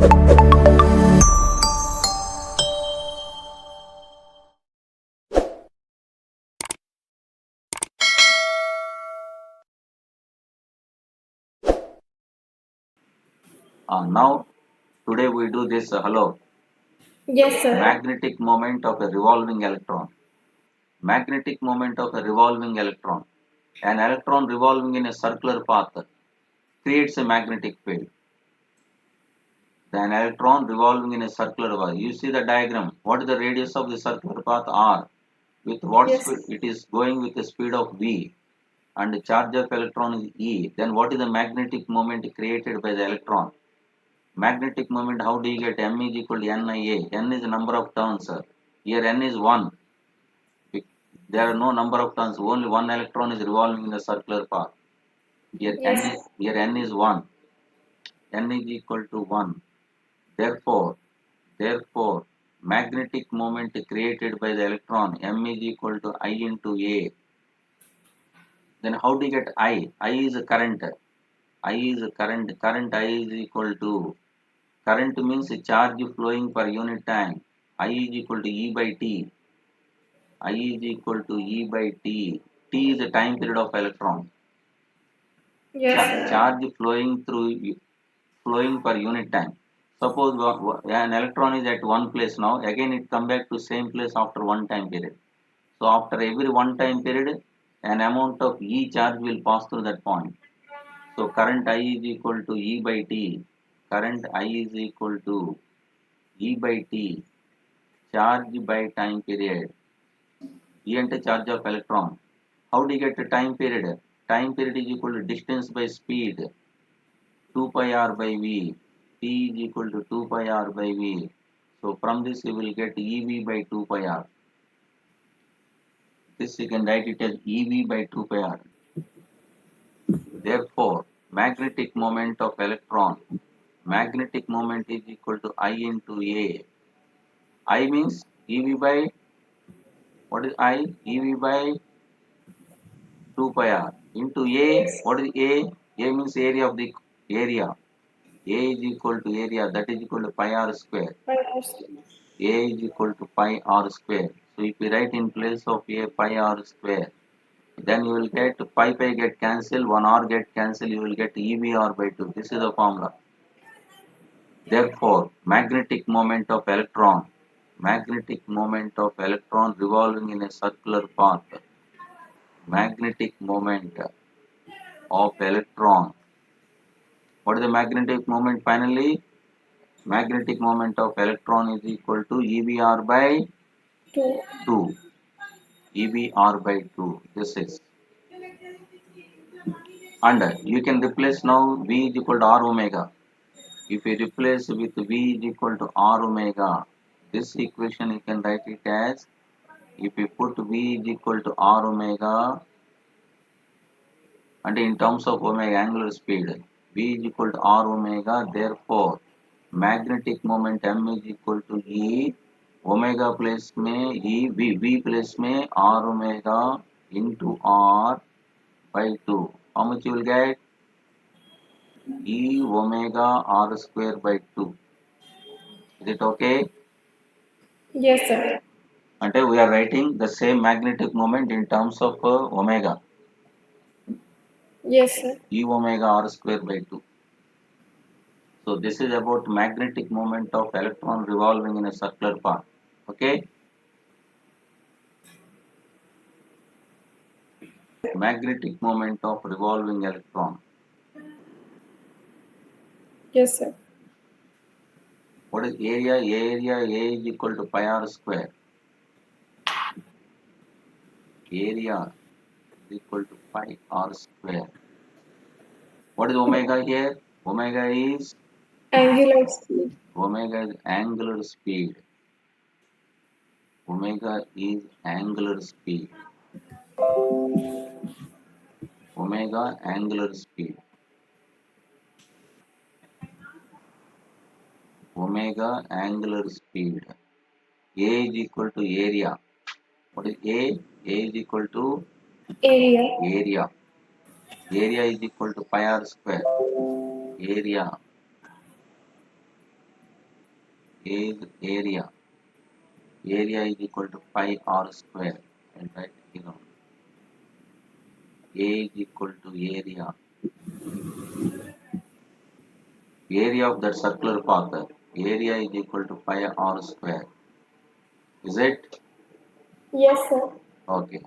Now, today we do this hello. Yes, sir. Magnetic moment of a revolving electron. Magnetic moment of a revolving electron. An electron revolving in a circular path creates a magnetic field. An electron revolving in a circular path. You see the diagram. What is the radius of the circular path R? With what Yes. speed? It is going with the speed of V, and the charge of electron is E. Then what is the magnetic moment created by the electron? Magnetic moment, how do you get M is equal to NIA? N is the number of turns. Here N is 1. There are no number of turns. Only one electron is revolving in the circular path. Yes. Here N is 1. N is equal to 1. Therefore, magnetic moment created by the electron M is equal to I into A. Then how do you get I? I is a current. I is a current. Current I is equal to, current means charge flowing per unit time. I is equal to E by T. I is equal to E by T. T is the time period of electron. Yes, sir. Charge flowing per unit time. Suppose an electron is at one place now, again it come back to same place after one time period. So after every one time period, an amount of E charge will pass through that point. So current I is equal to E by T. Current I is equal to E by T. Charge by time period. E ante charge of electron. How do you get the time period? Time period is equal to distance by speed. 2 pi r by V. T is equal to 2 pi r by V. So from this you will get EV by 2 pi r. This you can write it as EV by 2 pi r. Therefore, magnetic moment of electron. Magnetic moment is equal to I into A. I means EV by, what is I? EV by 2 pi r into A. Yes. What is A? A means area of the area. A is equal to area, that is equal to pi r square. I understand. A is equal to pi r square. So if we write in place of A pi r square, then you will get pi get cancelled, 1 r get cancelled, you will get EVR by 2. This is the formula. Therefore, magnetic moment of electron revolving in a circular path, magnetic moment of electron. What is the magnetic moment finally? Magnetic moment of electron is equal to EVR by Two. 2. EVR by 2. This is. And you can replace now V is equal to R omega. If you replace with V is equal to R omega, this equation you can write it as, if you put V is equal to R omega, and in terms of omega angular speed, V is equal to R omega, therefore magnetic moment M is equal to E, omega place में E, V place में R omega into R by 2. How much you will get? E omega R square by 2. Is it okay? Yes, sir. And we are writing the same magnetic moment in terms of omega. Yes, sir. E omega R square by 2. So this is about magnetic moment of electron revolving in a circular path. Okay? Magnetic moment of revolving electron. Yes, sir. What is area? Area A is equal to pi r square. Area is equal to pi r square. What is omega here? Omega is Angular speed. angular speed. Omega is angular speed. Omega angular speed. Omega angular speed. A is equal to area. What is A? A is equal to Area. area. Area is equal to pi r square. Area is area. Area is equal to pi r square. And write here on. A is equal to area. Area of that circular path. Area is equal to pi r square. Is it? Yes, sir. Okay.